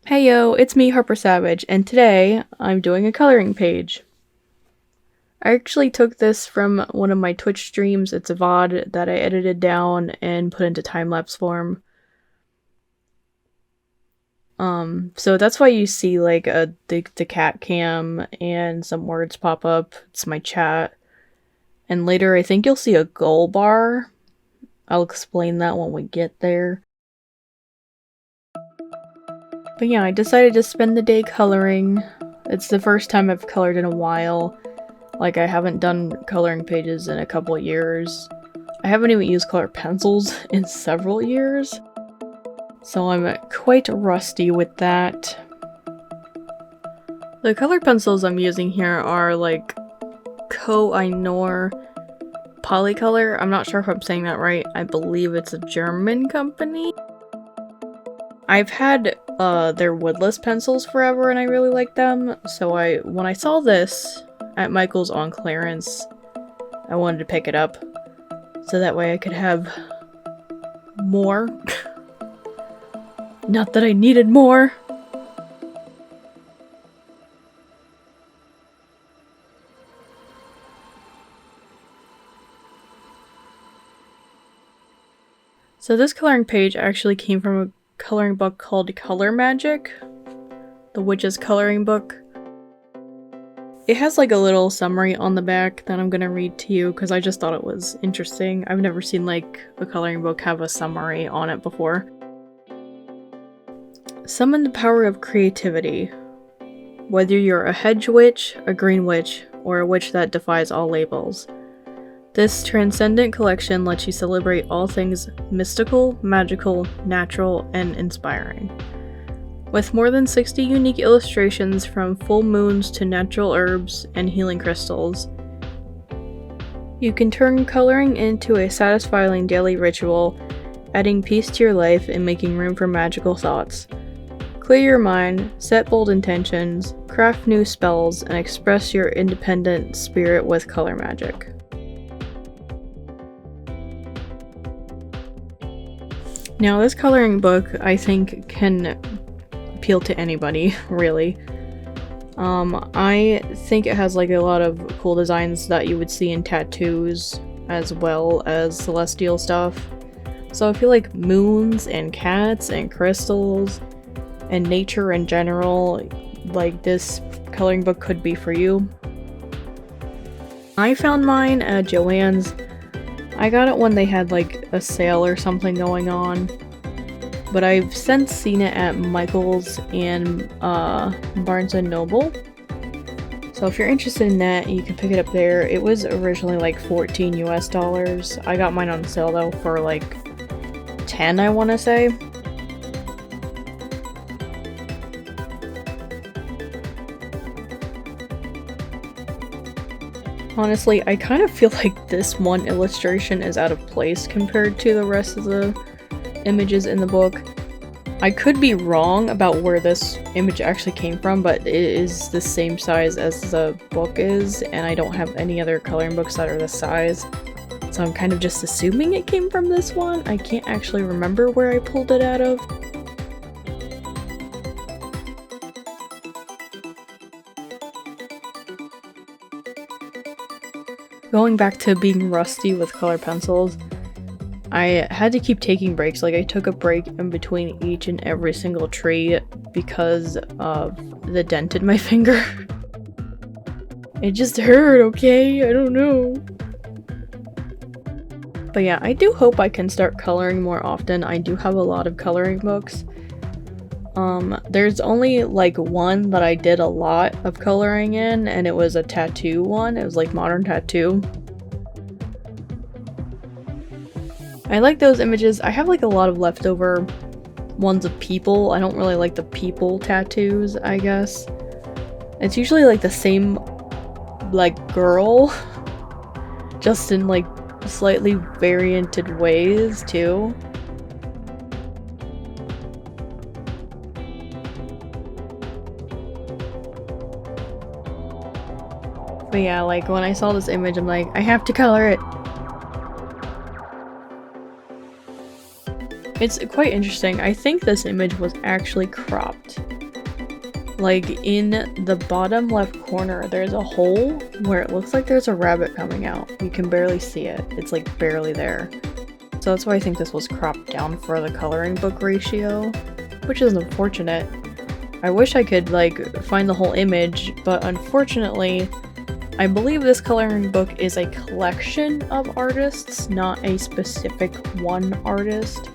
Heyo, it's me, Harper Savage, and today I'm doing a coloring page. I actually took this from one of my Twitch streams. It's a VOD that I edited down and put into time-lapse form. So that's why you see like the cat cam and some words pop up. It's my chat. And later I think you'll see a goal bar. I'll explain that when we get there. But yeah, I decided to spend the day coloring. It's the first time I've colored in a while. Like, I haven't done coloring pages in a couple of years. I haven't even used colored pencils in several years. So I'm quite rusty with that. The colored pencils I'm using here are like Koh-I-Noor Polycolor. I'm not sure if I'm saying that right. I believe it's a German company. I've had their woodless pencils forever and I really like them, so when I saw this at Michael's on clearance, I wanted to pick it up so that way I could have more. Not that I needed more. So this coloring page actually came from a coloring book called Color Magick, the witch's coloring book. It has like a little summary on the back that I'm gonna read to you because I just thought it was interesting. I've never seen like a coloring book have a summary on it before. Summon the power of creativity. Whether you're a hedge witch, a green witch, or a witch that defies all labels. This transcendent collection lets you celebrate all things mystical, magical, natural, and inspiring. With more than 60 unique illustrations from full moons to natural herbs and healing crystals, you can turn coloring into a satisfying daily ritual, adding peace to your life and making room for magical thoughts. Clear your mind, set bold intentions, craft new spells, and express your independent spirit with color magic. Now, this coloring book, I think, can appeal to anybody, really. I think it has like a lot of cool designs that you would see in tattoos, as well as celestial stuff. So I feel like moons and cats and crystals and nature in general, like this coloring book could be for you. I found mine at Joann's. I got it when they had like a sale or something going on, but I've since seen it at Michael's and Barnes & Noble. So if you're interested in that, you can pick it up there. It was originally like $14 US. I got mine on sale though for like 10, I want to say. Honestly, I kind of feel like this one illustration is out of place compared to the rest of the images in the book. I could be wrong about where this image actually came from, but it is the same size as the book is, and I don't have any other coloring books that are this size. So I'm kind of just assuming it came from this one. I can't actually remember where I pulled it out of. Going back to being rusty with color pencils, I had to keep taking breaks. Like, I took a break in between each and every single tree because of the dent in my finger. It just hurt, okay? I don't know. But yeah, I do hope I can start coloring more often. I do have a lot of coloring books. There's only like one that I did a lot of coloring in, and it was a tattoo one. It was like modern tattoo. I like those images. I have like a lot of leftover ones of people. I don't really like the people tattoos, I guess. It's usually like the same like girl, just in like slightly varianted ways too. But yeah, like when I saw this image, I'm like, I have to color it. It's quite interesting. I think this image was actually cropped. Like, in the bottom left corner, there's a hole where it looks like there's a rabbit coming out. You can barely see it. It's like barely there. So that's why I think this was cropped down for the coloring book ratio, which is unfortunate. I wish I could like find the whole image, but unfortunately, I believe this coloring book is a collection of artists, not a specific one artist,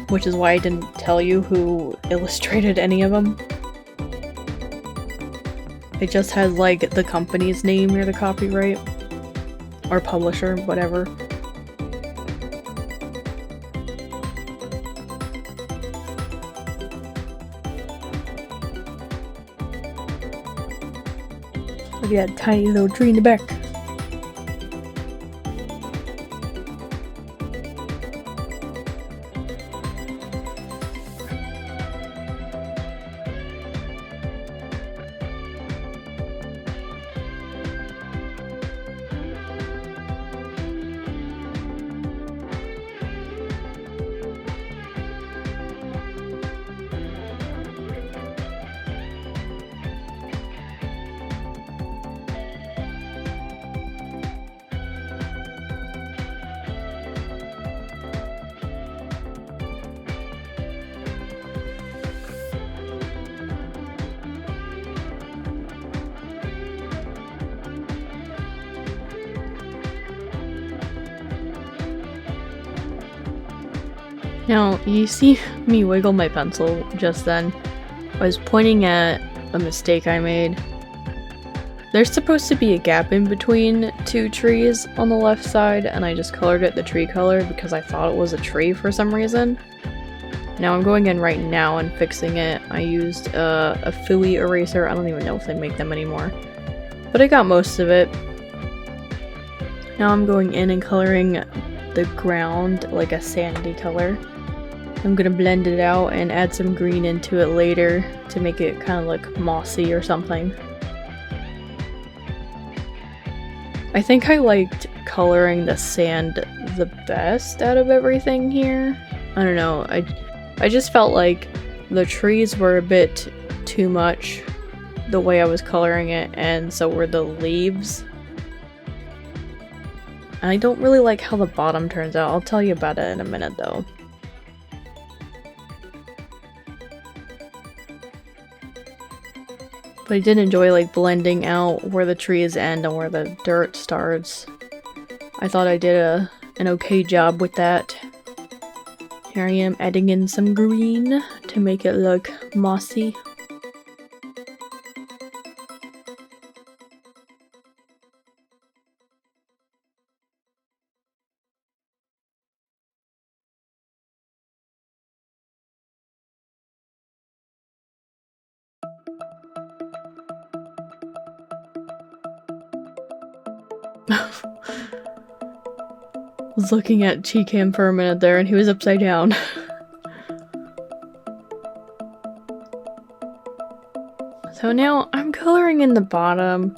which is why I didn't tell you who illustrated any of them. It just has like the company's name near the copyright, or publisher, whatever. Look at that tiny little tree in the back. Now, you see me wiggle my pencil just then. I was pointing at a mistake I made. There's supposed to be a gap in between two trees on the left side, and I just colored it the tree color because I thought it was a tree for some reason. Now I'm going in right now and fixing it. I used a Fooey eraser. I don't even know if they make them anymore. But I got most of it. Now I'm going in and coloring the ground like a sandy color. I'm gonna blend it out and add some green into it later to make it kind of look mossy or something. I think I liked coloring the sand the best out of everything here. I don't know, I just felt like the trees were a bit too much the way I was coloring it, and so were the leaves. And I don't really like how the bottom turns out. I'll tell you about it in a minute though. But I did enjoy like blending out where the trees end and where the dirt starts. I thought I did an okay job with that. Here I am adding in some green to make it look mossy. Was looking at Chi-Cam for a minute there and he was upside down. So now I'm coloring in the bottom.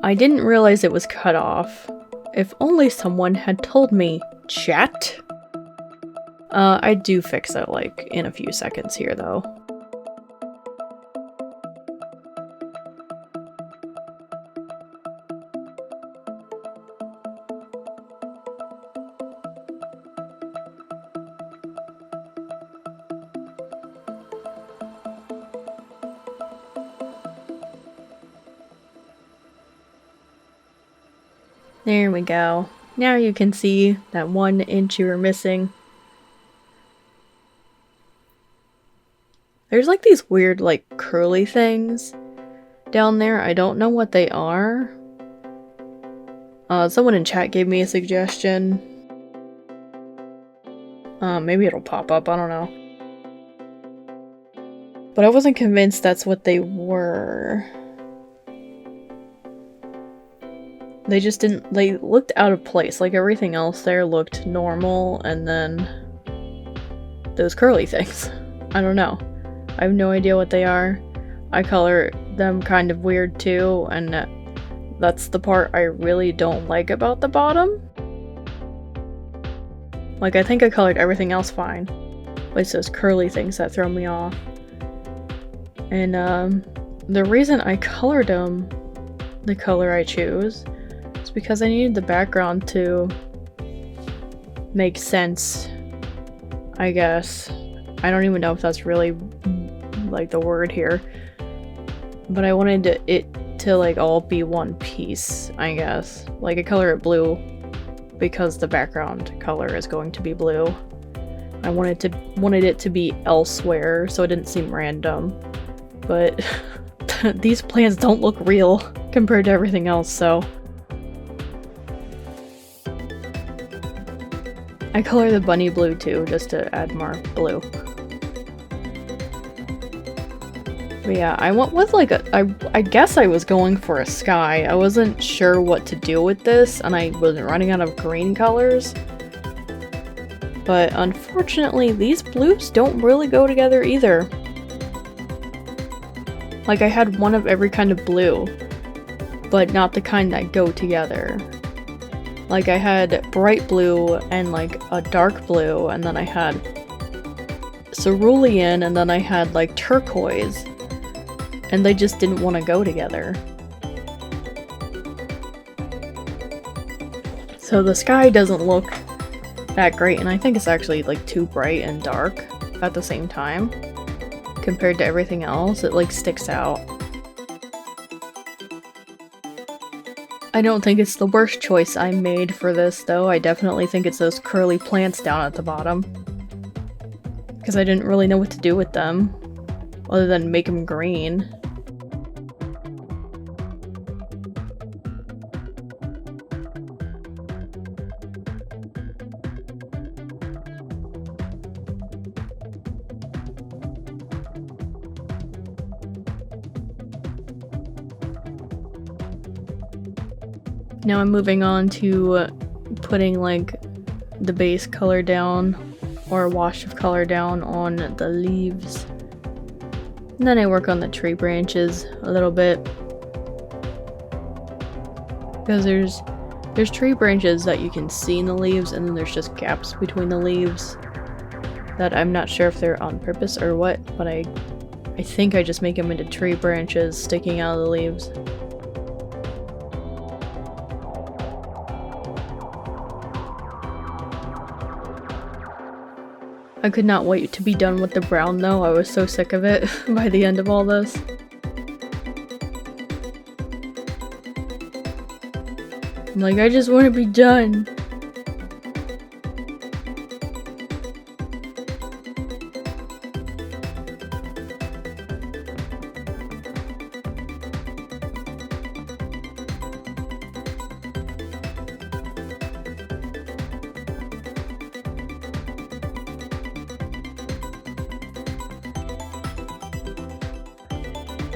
I didn't realize it was cut off. If only someone had told me, chat. I do fix it like in a few seconds here though. There we go. Now you can see that 1 inch you were missing. There's like these weird like curly things down there. I don't know what they are. Someone in chat gave me a suggestion. Maybe it'll pop up, I don't know. But I wasn't convinced that's what they were. They just didn't, they looked out of place, like everything else there looked normal, and then those curly things. I don't know. I have no idea what they are. I color them kind of weird too, and that's the part I really don't like about the bottom. Like, I think I colored everything else fine. But it's those curly things that throw me off. And the reason I colored them the color I choose is because I needed the background to make sense, I guess. I don't even know if that's really like the word here. But I wanted it to like all be one piece, I guess. Like I color it blue because the background color is going to be blue. I wanted it to be elsewhere so it didn't seem random. But these plants don't look real compared to everything else, so I color the bunny blue too, just to add more blue. But yeah, I went with like I guess I was going for a sky. I wasn't sure what to do with this, and I wasn't running out of green colors. But unfortunately, these blues don't really go together either. Like, I had one of every kind of blue, but not the kind that go together. Like, I had bright blue and, like, a dark blue, and then I had cerulean, and then I had, like, turquoise. And they just didn't want to go together. So the sky doesn't look that great, and I think it's actually, like, too bright and dark at the same time. Compared to everything else, it like sticks out. I don't think it's the worst choice I made for this though. I definitely think it's those curly plants down at the bottom. Because I didn't really know what to do with them, other than make them green. Now I'm moving on to putting like the base color down or a wash of color down on the leaves. And then I work on the tree branches a little bit. Because there's tree branches that you can see in the leaves, and then there's just gaps between the leaves that I'm not sure if they're on purpose or what, but I think I just make them into tree branches sticking out of the leaves. I could not wait to be done with the brown though. I was so sick of it by the end of all this. I'm like, I just want to be done.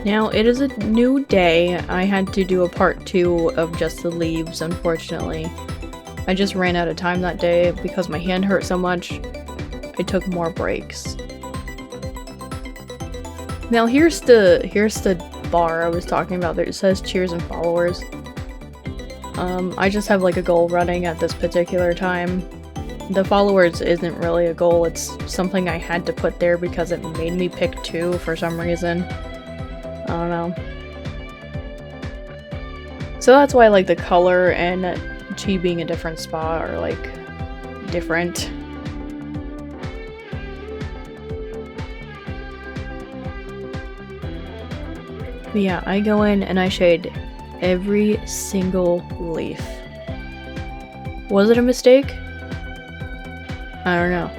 Now, it is a new day. I had to do a part 2 of just the leaves, unfortunately. I just ran out of time that day because my hand hurt so much. I took more breaks. Now, here's the bar I was talking about. There it says cheers and followers. I just have like a goal running at this particular time. The followers isn't really a goal, it's something I had to put there because it made me pick 2 for some reason. I don't know. So that's why like the color and chi being a different spot are like different. But yeah, I go in and I shade every single leaf. Was it a mistake? I don't know.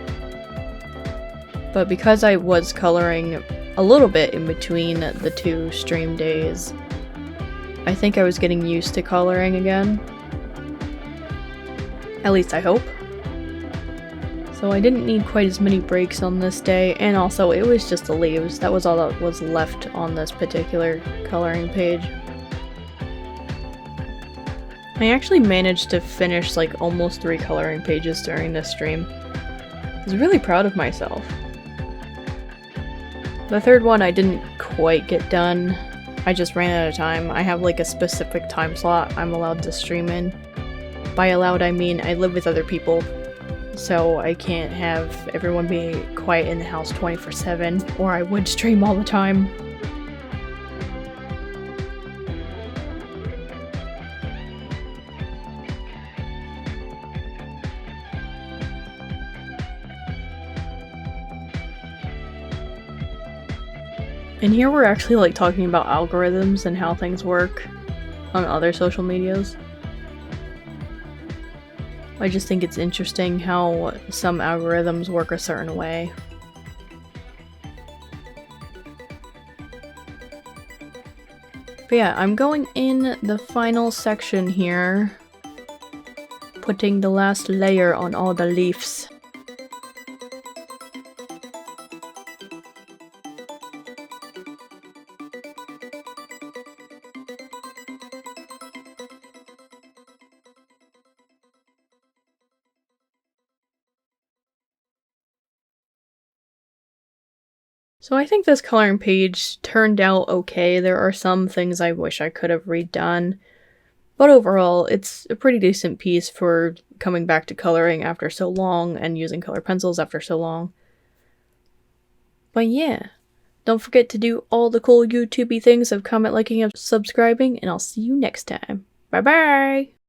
But because I was coloring a little bit in between the 2 stream days, I think I was getting used to coloring again. At least I hope. So I didn't need quite as many breaks on this day, and also it was just the leaves. That was all that was left on this particular coloring page. I actually managed to finish like almost 3 coloring pages during this stream. I was really proud of myself. The third one I didn't quite get done. I just ran out of time. I have like a specific time slot I'm allowed to stream in. By allowed I mean I live with other people so I can't have everyone be quiet in the house 24/7, or I would stream all the time. And here we're actually like talking about algorithms and how things work on other social medias. I just think it's interesting how some algorithms work a certain way. But yeah, I'm going in the final section here, putting the last layer on all the leaves. So I think this coloring page turned out okay. There are some things I wish I could have redone, but overall it's a pretty decent piece for coming back to coloring after so long and using color pencils after so long. But yeah, don't forget to do all the cool YouTubey things of comment, liking, and subscribing, and I'll see you next time. Bye bye!